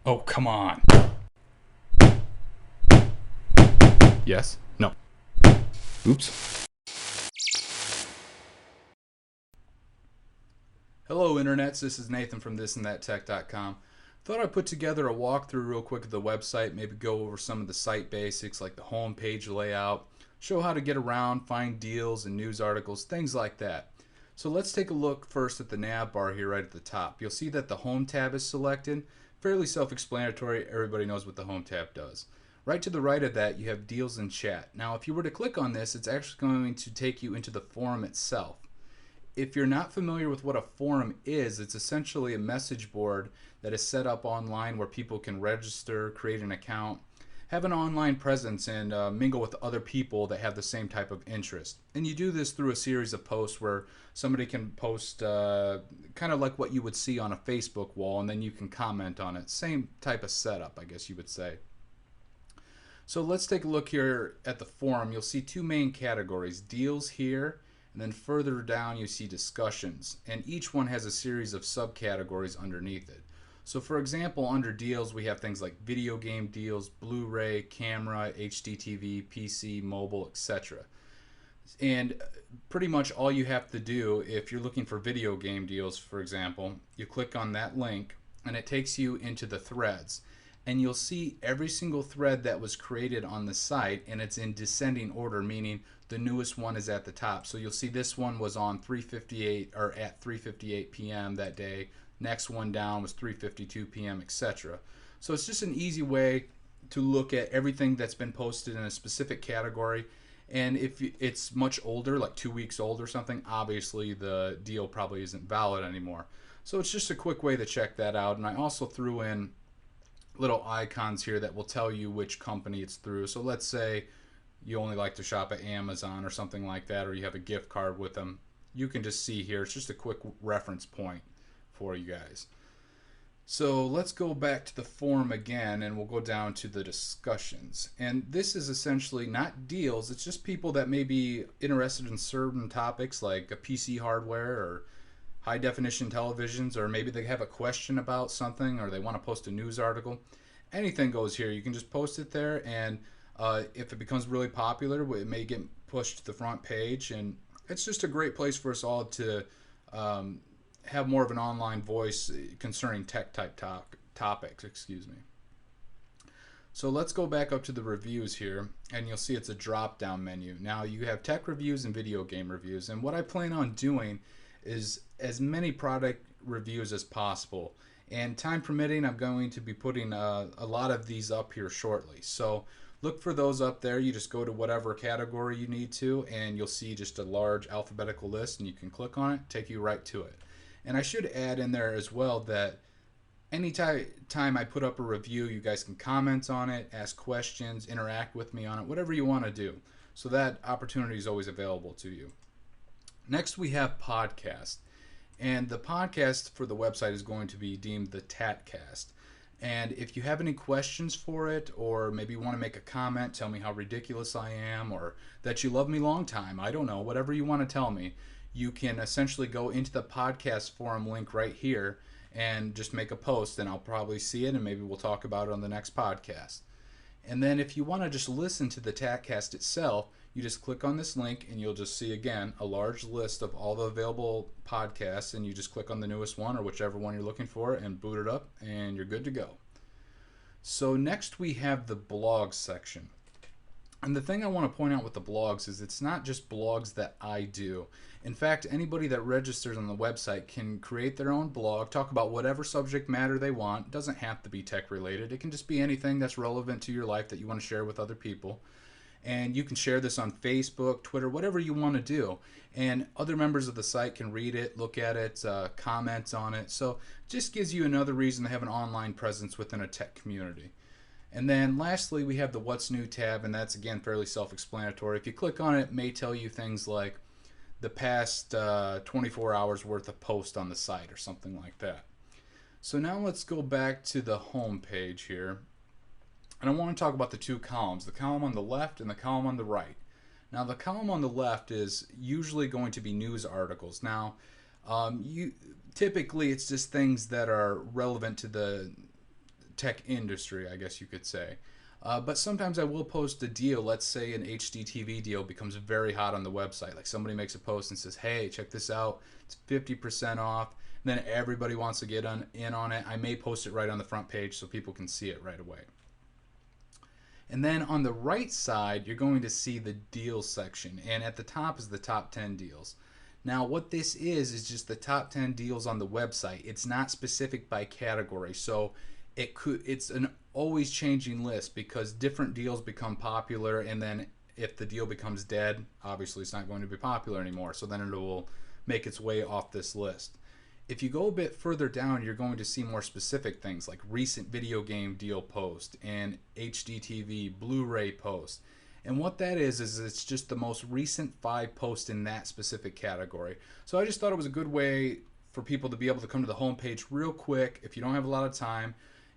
Oh, come on. Yes? No. Oops. Hello, internets. This is Nathan from thisandthattech.com. Thought I'd put together a walkthrough real quick of the website, maybe go over some of the site basics like the home page layout, show how to get around, find deals and news articles, things like that. So let's take a look first at the nav bar here right at the top. You'll see that the home tab is selected. Fairly self-explanatory. Everybody knows what the home tab does. Right to the right of that, you have deals and chat. Now, if you were to click on this, it's actually going to take you into the forum itself. If you're not familiar with what a forum is, it's essentially a message board that is set up online where people can register, create an account, have an online presence, and mingle with other people that have the same type of interest. And you do this through a series of posts where somebody can post kind of like what you would see on a Facebook wall, and then you can comment on it. Same type of setup, I guess you would say. So let's take a look here at the forum. You'll see two main categories, deals here, and then further down you see discussions. And each one has a series of subcategories underneath it. So for example, under deals we have things like video game deals, Blu-ray, camera, HDTV, PC, mobile, etc. And pretty much all you have to do if you're looking for video game deals, for example, you click on that link and it takes you into the threads, and you'll see every single thread that was created on the site, and it's in descending order, meaning the newest one is at the top. So you'll see this one was on 3:58 or at 3:58 p.m. that day. Next one down was 3:52 p.m., etc. So it's just an easy way to look at everything that's been posted in a specific category. And if it's much older, like 2 weeks old or something, obviously the deal probably isn't valid anymore. So it's just a quick way to check that out. And I also threw in little icons here that will tell you which company it's through. So let's say you only like to shop at Amazon or something like that, or you have a gift card with them. You can just see here. It's just a quick reference point for you guys. So let's go back to the forum again, and we'll go down to the discussions. And this is essentially not deals, it's just people that may be interested in certain topics like a PC hardware or high definition televisions, or maybe they have a question about something or they want to post a news article. Anything goes here. You can just post it there, and if it becomes really popular, it may get pushed to the front page. And it's just a great place for us all to um, have more of an online voice concerning tech type topics. Excuse me. So let's go back up to the reviews here, and you'll see it's a drop down menu. Now you have tech reviews and video game reviews, and what I plan on doing is as many product reviews as possible. And time permitting, I'm going to be putting a lot of these up here shortly. So look for those up there. You just go to whatever category you need to, and you'll see just a large alphabetical list, and you can click on it, take you right to it. And I should add in there as well that anytime I put up a review, you guys can comment on it, ask questions, interact with me on it, whatever you want to do. So that opportunity is always available to you. Next, we have podcast. And the podcast for the website is going to be deemed the Tatcast. And if you have any questions for it, or maybe you want to make a comment, tell me how ridiculous I am, or that you love me long time, I don't know, whatever you want to tell me, you can essentially go into the podcast forum link right here and just make a post, and I'll probably see it, and maybe we'll talk about it on the next podcast. And then if you want to just listen to the Tatcast itself, you just click on this link and you'll just see again a large list of all the available podcasts, and you just click on the newest one or whichever one you're looking for and boot it up, and you're good to go. So next we have the blogs section. And the thing I want to point out with the blogs is it's not just blogs that I do. In fact, anybody that registers on the website can create their own blog, talk about whatever subject matter they want. It doesn't have to be tech related. It can just be anything that's relevant to your life that you want to share with other people. And you can share this on Facebook, Twitter, whatever you want to do. And other members of the site can read it, look at it, comment on it. So it just gives you another reason to have an online presence within a tech community. And then lastly, we have the What's New tab, and that's again fairly self-explanatory. If you click on it, it may tell you things like the past 24 hours worth of posts on the site or something like that. So now let's go back to the home page here. And I want to talk about the two columns, the column on the left and the column on the right. Now the column on the left is usually going to be news articles. Now typically it's just things that are relevant to the tech industry, I guess you could say. But sometimes I will post a deal. Let's say an HDTV deal becomes very hot on the website. Like somebody makes a post and says, hey, check this out. It's 50% off. And then everybody wants to get in on it. I may post it right on the front page so people can see it right away. And then on the right side, you're going to see the deals section. And at the top is the top 10 deals. Now, what this is just the top 10 deals on the website. It's not specific by category. So it's an always changing list because different deals become popular, and then if the deal becomes dead, obviously it's not going to be popular anymore, so then it will make its way off this list. If you go a bit further down, you're going to see more specific things like recent video game deal post and HDTV Blu-ray post. And what that is it's just the most recent 5 posts in that specific category. So I just thought it was a good way for people to be able to come to the homepage real quick. If you don't have a lot of time,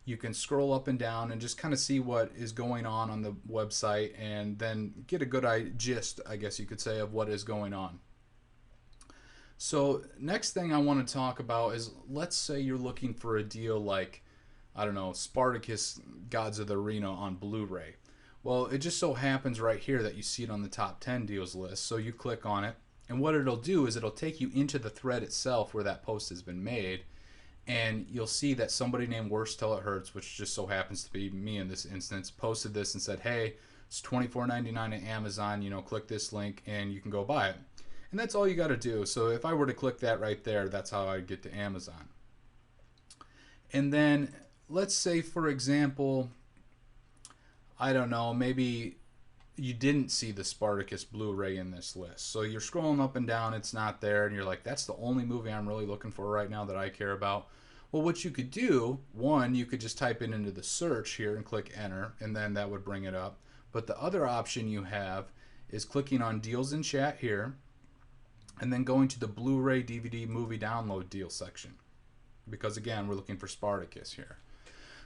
you can scroll up and down and just kind of see what is going on the website and then get a good gist, I guess you could say, of what is going on. So next thing I want to talk about is, let's say you're looking for a deal like, I don't know, Spartacus Gods of the Arena on Blu-ray. Well, it just so happens right here that you see it on the top 10 deals list. So you click on it, and what it'll do is it'll take you into the thread itself where that post has been made. And you'll see that somebody named Worse Till It Hurts, which just so happens to be me in this instance, posted this and said, hey, it's $24.99 at Amazon, click this link and you can go buy it. And that's all you got to do. So if I were to click that right there, that's how I get to Amazon. And then let's say, for example, I don't know, maybe you didn't see the Spartacus Blu-ray in this list. So you're scrolling up and down, it's not there, and you're like, that's the only movie I'm really looking for right now that I care about. Well, what you could do, one, you could just type it into the search here and click enter, and then that would bring it up. But the other option you have is clicking on deals in chat here, and then going to the Blu-ray DVD movie download deal section. Because again, we're looking for Spartacus here.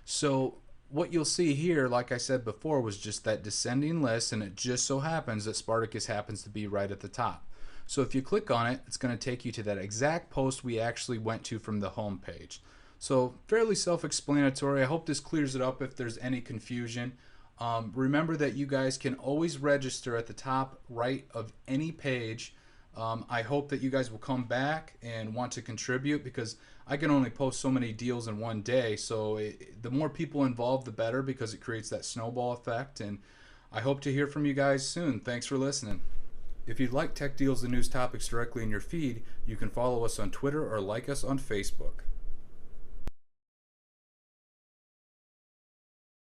So what you'll see here, like I said before, was just that descending list, and it just so happens that Spartacus happens to be right at the top. So if you click on it, it's going to take you to that exact post we actually went to from the home page. So fairly self-explanatory. I hope this clears it up if there's any confusion. Remember that you guys can always register at the top right of any page. I hope that you guys will come back and want to contribute, because I can only post so many deals in one day. So the more people involved, the better, because it creates that snowball effect. And I hope to hear from you guys soon. Thanks for listening. If you'd like tech deals and news topics directly in your feed, you can follow us on Twitter or like us on Facebook.